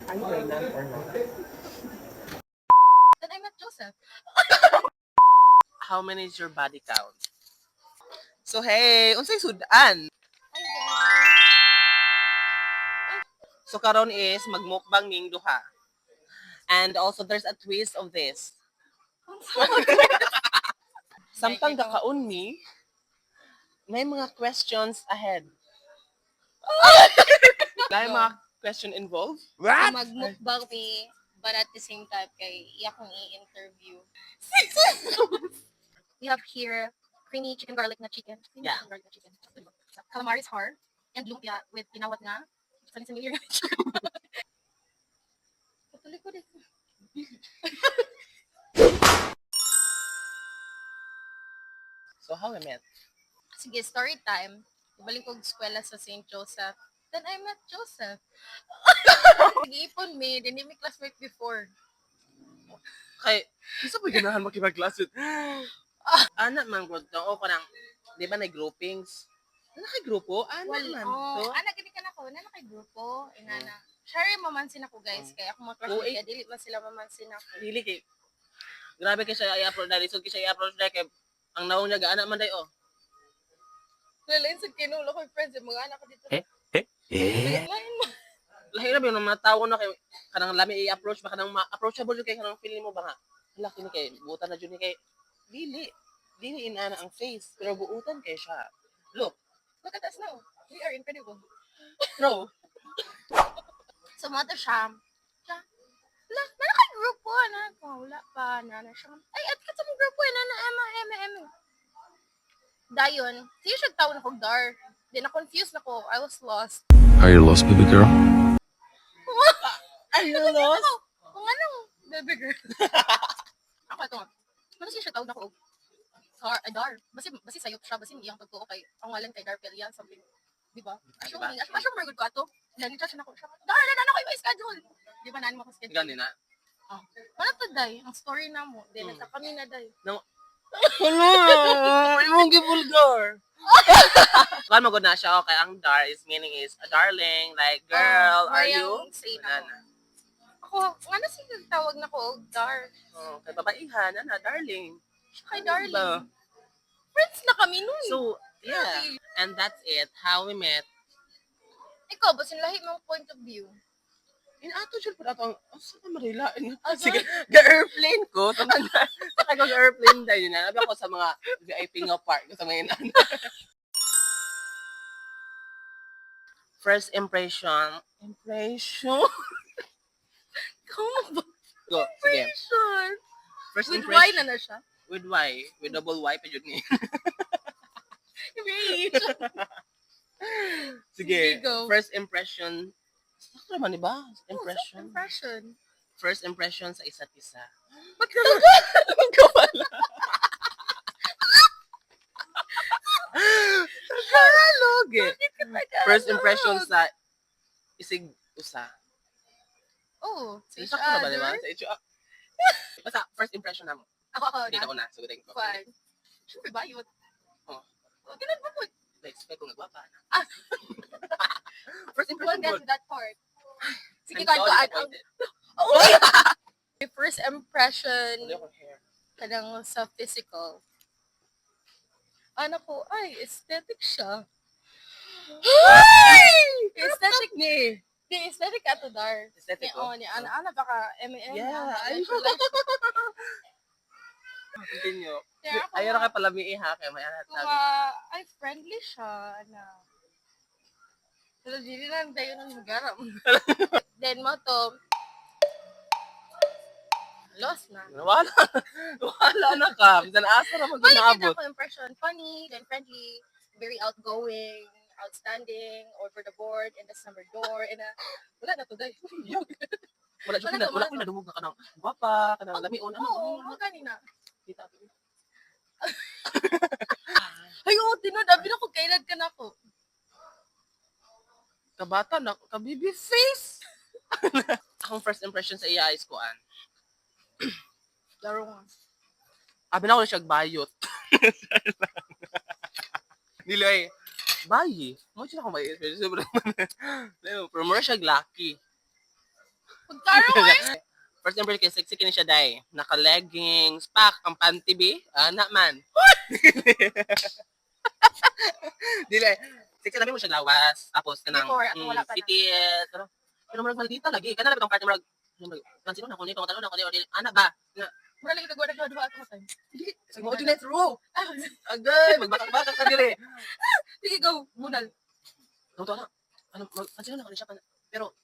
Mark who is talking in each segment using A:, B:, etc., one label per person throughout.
A: Are you pregnant or not?
B: Then I met Joseph.
A: How many is your body count? So hey, unsay sudan?
B: Hi guys.
A: So karon is magmukbang ning duha. And also there's a twist of this. Samtang gakaon mi, may mga questions ahead. May mga question involved?
B: So magmukbang me, but at the same time kay iya kong i-interview. We have here creamy chicken garlic na chicken. Creamy
A: Yeah.
B: chicken garlic na chicken. Calamari's heart and lumpia with tinawat nga. Sa New Year. Patuloy ko dito.
A: So how we met?
B: Sige, story time. Ibalik ko eskwela sa St. Joseph. Then I met Joseph. Nag-iipon me, then may classmate before.
A: Kay, isa pa ganahan makipag-classmate. Anak man ko to, o parang, di ba na-groupings? Ano kay grupo? Anak man to.
B: Anak, gini ka na ko. Nana kay grupo. Inana. Share mamansin ako guys. Kaya ako mga classmate. Kaya dili man sila mamansin ako.
A: Dili kay, grabe kay siya i-approach dahil. Lisod kay siya i-approach dahil kay, ang naong niya gaanak man dahil, oh.
B: Lalain sa kinulo ko friends. Mga anak ko dito. Lain mo.
A: Lahi na ba yung mga tao na kay, kanang lami i-approach ba, kanang approachable yun kay kanang feeling mo ba nga? Hala, kini kay, buutan na dyan ni kay, dili. Dili inana ang face, pero buutan kay siya. Look,
B: Look at us now. We are incredible.
A: no.
B: So, mata siya. Siya. Wala, nana kay grupo. Nana ko. Wala pa. Nana siya. Ay, at ka sa mong grupo. Nana, Emma. Dayon, siya siya tawon ako dar. Then, na-confused na ko. I was lost.
C: Are you lost, baby girl?
A: Are you lost?
B: Kung anong baby girl. Ako ito nga. Ano siya tawag na ko? Dar. Basi sayop siya. Basi iyang pagtuo kay ang walan kay Dar Pelian. Something. Diba? Asyo
A: Diba?
B: nga. Asyo maragod ko ato. Nani siya na ko. Dar, na ko yung schedule. Di ba nani mo ko schedule?
A: Gani na.
B: Oh. Wala to, Day. Ang story na mo. Then, nagka kami na, Day.
A: Hello! Imong gibulgar. Kan magod na siya, okay, ang dar is meaning is a darling, like, girl, are you?
B: Say
A: Na
B: na ako. Nga na siya tawag na ko, Dar.
A: Oh, kay babaihan, na, darling.
B: Siya kay Darling.
A: Diba?
B: Friends na kami nun.
A: So, yeah. And that's it, how we met.
B: Ikaw, basin lahi mong point of view.
A: In ato dyan pa ato, saan ka marilain?
B: Ah,
A: Sige, ga-airplane ko. Sakay ko ga-airplane dahil yun. Nabi ako sa mga VIP nga park sa mga inan. First impression.
B: Come ba?
A: Go, sige.
B: Sure.
A: First
B: With
A: impression.
B: why na siya?
A: With Y. With double Y pa yun ni.
B: Rage.
A: Sige,
B: go.
A: first impression. Sakto naman, di ba?
B: Impression.
A: First impression sa isa't isa.
B: Ba't ka
A: Tagalog eh. First
B: Tagalog?
A: impression sa isig usa.
B: Oh, sa each
A: Sakto na ba, di ba?
B: other?
A: Sa each basta, first impression na mo.
B: Ako
A: Dito
B: na.
A: ko na. Sugutin ko.
B: Fine. Siyempre ba yun?
A: Oh.
B: Tinan mo po.
A: Na-expect ko nagwapa na.
B: Ah.
A: First
B: We'll
A: impression
B: get
A: good.
B: to that part. Sige,
A: I'm so
B: kanto.
A: disappointed.
B: Oh! My first impression
A: Wala akong hair.
B: kanang sa physical. Ano ko, ay, aesthetic siya. Aesthetic
A: ni.
B: Di, aesthetic ato, Dar.
A: Aesthetic
B: Oh, ni ana baka M&M.
A: Yeah. Ay, continue.
B: Kaya ako
A: Ayaw na
B: nga,
A: kayo palamiin ha. Kaya may anak
B: kung ay, friendly siya, na. Pero di na tayo ng magaram. Then mo to, lost na.
A: Wala na ka. Bisan asa na
B: Wala
A: mag-naabot.
B: kita ko impression. Funny, then friendly, very outgoing, outstanding, over the board, and the summer door, and wala na to, guys.
A: Wala siya
B: Wala to,
A: wala
B: wala
A: ko nadumog na ka ng gwapa, ka ng lamion.
B: Oo, mga kanina.
A: Kita ko.
B: Ay, oo, tinod, abi na ko, kailan ka na ko.
A: Kabata na, ka-baby face. Akong first impression sa iya is kuan.
B: Laro nga.
A: Abi na ko siya bayot. Nilay, bayi. Mo siya akong bayot. Pero more siya lucky. First number kay sexy kini siya day. Naka-leggings, pack, ang panty bi. Ana man. Dili. Sexy namin mo siya lawas. Tapos kanang
B: Before, at wala pa na.
A: fitit. Pero murag maldita lagi. Kana lang itong part murag Pansin na ko nito, tanong na ko nito. Ana ba? Nga.
B: Mura lagi nagwa-duha ako time.
A: Dili. Sa mo dili true. Agay, magbakak-bakak ka dili.
B: Sige, go. Bunal.
A: Totoo na. Pansin na ko siya pero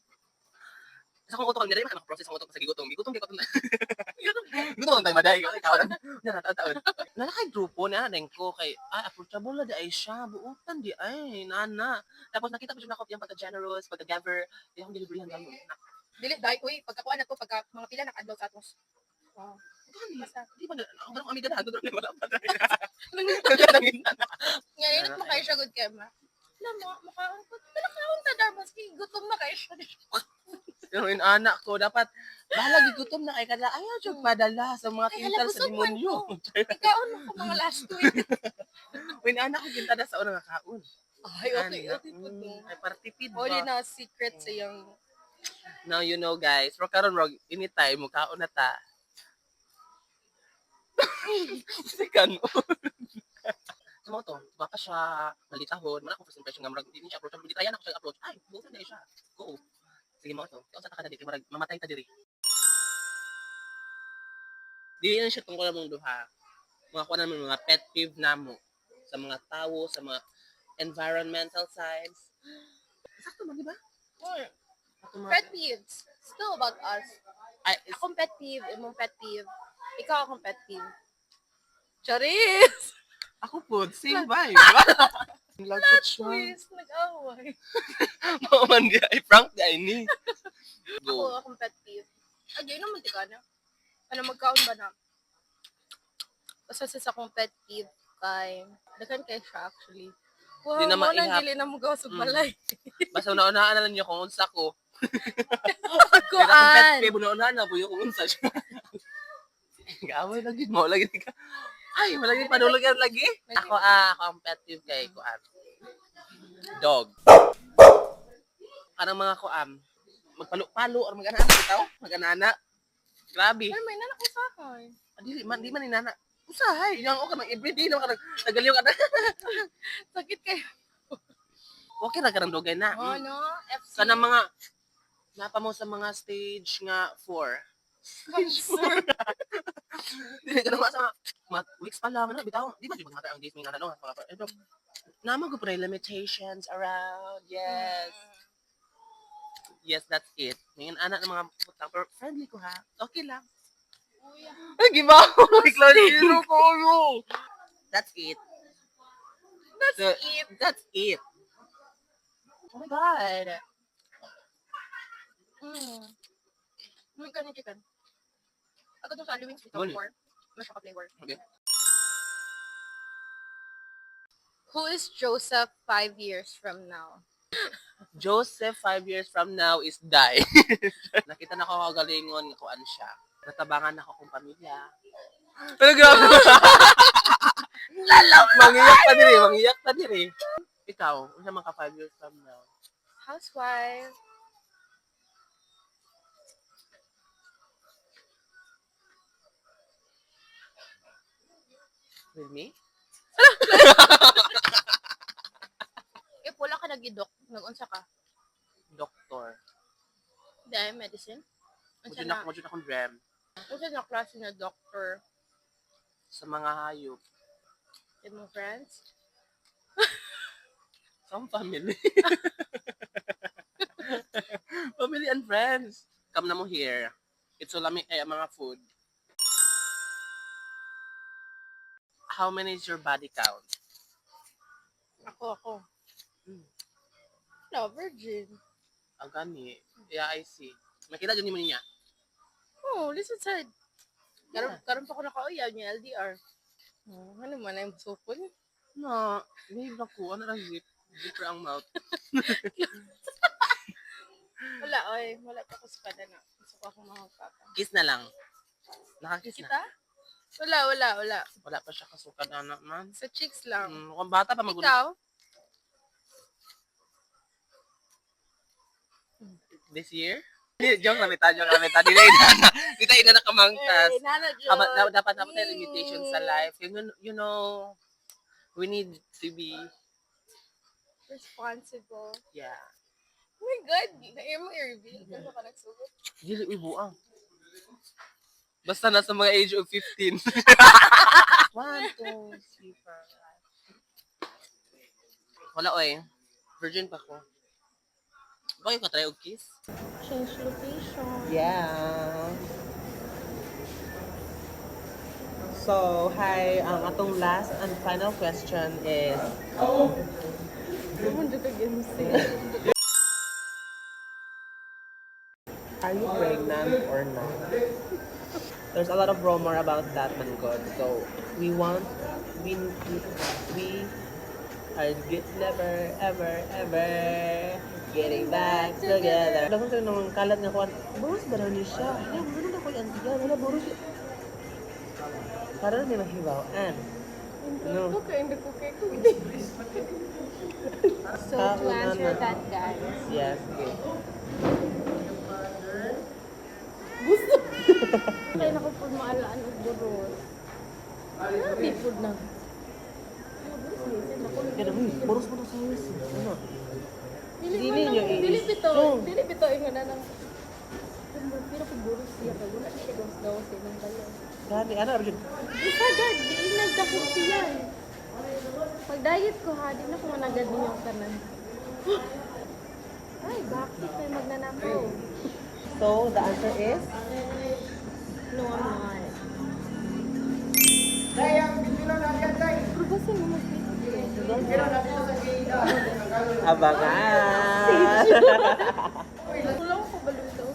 A: sa kong utok ang diri maka-process ang utok sa gigutom. Gigutom kay ko na. Gutom ang tayo maday. Ikaw na. Taon. Kay grupo na neng ko kay approachable na di ay siya. Buutan di ay nana. Tapos nakita ko siya na yung pagka-generous, pagka-giver, yung delivery hanggang
B: Dili, dahil, uy, pagkakuan na to, pagka mga pila nakadlaw sa atong. Wow.
A: basta. Di ba ang barang amiga na doon wala pa.
B: Ngayon mo kayo siya good kay ma. Alam mo, mukhaon ko. Talakaon ta darmas kay gutom na kayo siya.
A: Pero yung anak ko, dapat, bahala gigutom na kay kada, ayaw siya padala sa mga kintal sa demonyo.
B: Ikaon mo ko mga last week.
A: Yung anak ko, kintada sa unang nakaon.
B: Ay, okay. Okay po to.
A: Ay, partipid
B: Wala
A: ba?
B: na secret sa yung...
A: Now, you know, guys, ro karon ro anytime, mukhaon na ta. Sikan mo. Sa mga to, baka siya malitahon, man ako first impression nga, marag, hindi siya approach, hindi tayan ako siya approach, ay, bukan na siya, go. Sige mo to, kaya sa takada dito, marag, mamatay ta diri. Dili na siya tungkol na mong duha. Mga kuha naman, mga pet peeve na mo, sa mga tao, sa mga environmental sides. Sakto man, di ba?
B: Pet peeves. Still about us.
A: Ay,
B: Akong pet peeve, imong pet peeve. Ikaw akong pet peeve. Charis!
A: ako po, same vibe. Lagpot siya.
B: Please, nag-away.
A: Maman di ay, prank di ay ni.
B: Ako
A: Go.
B: akong pet peeve. Ay, naman di ka na. Ano, magkaon ba na? Basta sa akong pet peeve kay... Dagan kay siya actually. Wow,
A: Di na
B: mo
A: maihap.
B: nang dili na mo gawas og balay.
A: Basta una-unaan na lang niyo kung unsa ko. Kaya akong pet
B: Kuan.
A: peeve, una-unaan na po yung kung unsa siya. Gaway lagi mo, lagi ka. Ay, malagi padulugan lagi. Ako ang pet peeve kay Kuan. Dog. Kanang mga Kuan, magpalo-palo or mag-anana bitaw, mag-anana. Grabe.
B: Pero may nanak sa akin.
A: Di man ni nana. Usahay, yang o ka nang everyday na ka nagaliw ka na.
B: Sakit kayo.
A: Okay ra ka nang dugay na.
B: Oh, no? FC.
A: Kanang mga napa mo sa mga stage nga 4. Dili ka naman sa weeks pa lang na bitaw. Di ba di magmata ang days may ano mga pero naman ko pre limitations around. Yes. Yes, that's it. Ngayon anak ng mga putang pero friendly ko ha. Okay lang.
B: Kuya.
A: Ay, gibaw! Iklaniro ko yo! That's it.
B: That's
A: So,
B: it.
A: That's it.
B: Oh my God. May kanin chicken. Ako itong sa Aliwings
A: Guli.
B: before. Mas ka flavor.
A: Okay.
B: Who is Joseph 5 years from now?
A: Joseph, 5 years from now, is die. Nakita na ko kagalingon kung ano siya. Natabangan ako kung pamilya. Pero grabe. Mangiyak pa diri. Ikaw, ano naman ka 5 years from now?
B: Housewife.
A: With me?
B: If wala ka nag-idok, nag-unsa ka?
A: Doktor.
B: Dahil medicine? Unsa na?
A: Mudyo na akong dream
B: Unsa na klase na doctor?
A: sa mga hayop.
B: Imong friends?
A: Some family. Family and friends. Come na mo here. It's ulami kaya mga food. How many is your body count?
B: Ako. No, virgin.
A: Ang gani. Yeah, I see. Makita dyan mo niya.
B: Oh, listen side. Karon pa ko nakauyaw niya, LDR. Oh, ano man ay musupon?
A: No, hindi ba ko? Ano lang zip? Zipper ang mouth.
B: Wala, oy. Wala pa ko sa kada na. Gusto ko akong mga papa.
A: Kiss na lang. Nakakiss na.
B: Kita? Wala.
A: Wala pa siya kasukan anak man.
B: Sa cheeks lang.
A: Kung bata pa magulo.
B: Ikaw?
A: This year? Joke lang kita, joke lang kita. Di tayo na nakamangkas.
B: Nana
A: Dapat tayo limitation sa life. You know, we need to be,
B: responsible.
A: yeah.
B: Oh my God, na-air mo i-reveal. Ano ka nagsugot?
A: Dili, uy, buang. Basta nasa mga age of 15. 1, 2, 3, 4. Wala, oy. Virgin pa ko. Bakit ka try og kiss?
B: Change location.
A: Yeah. So, hi. Ang atong last and final question is,
B: Naman dito ka-MC.
A: are you pregnant or not? There's a lot of rumor about that, man God. So, we are never, ever, ever getting back together. Alam ko sa'yo nung kalat nga ko, boros ba daw niya siya? Alam, meron ako yung antiyan. Wala, boros siya. Parang hindi mahibawaan. No.
B: Hindi ko kay So, to answer that, guys.
A: Yes, okay.
B: Gusto. Kaya na ko po maalaan og boros. Grabe po na.
A: Kaya naman, boros mo na sa house. Ano?
B: Dili
A: niyo
B: Dili bito ingon na nang. Pero kung boros siya kay wala siya gawas sa nang balo.
A: Grabe, ano, Arjun?
B: Isa gad, di nagdakot siya. Pag diet ko ha, di na ko managad ninyong tanan. Ay, bakit may magnanakaw?
A: So, the answer is?
B: No, I'm not. Pero kasi mo mag-video.
A: Abangan!
B: Wala ko balito.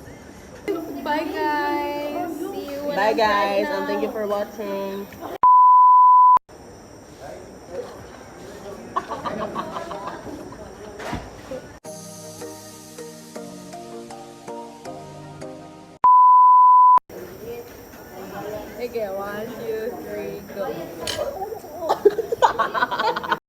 B: Bye guys. See you when
A: Bye
B: I'm
A: guys, and
B: pregnant.
A: thank you for watching.
B: Okay, 1, 2, 3, go.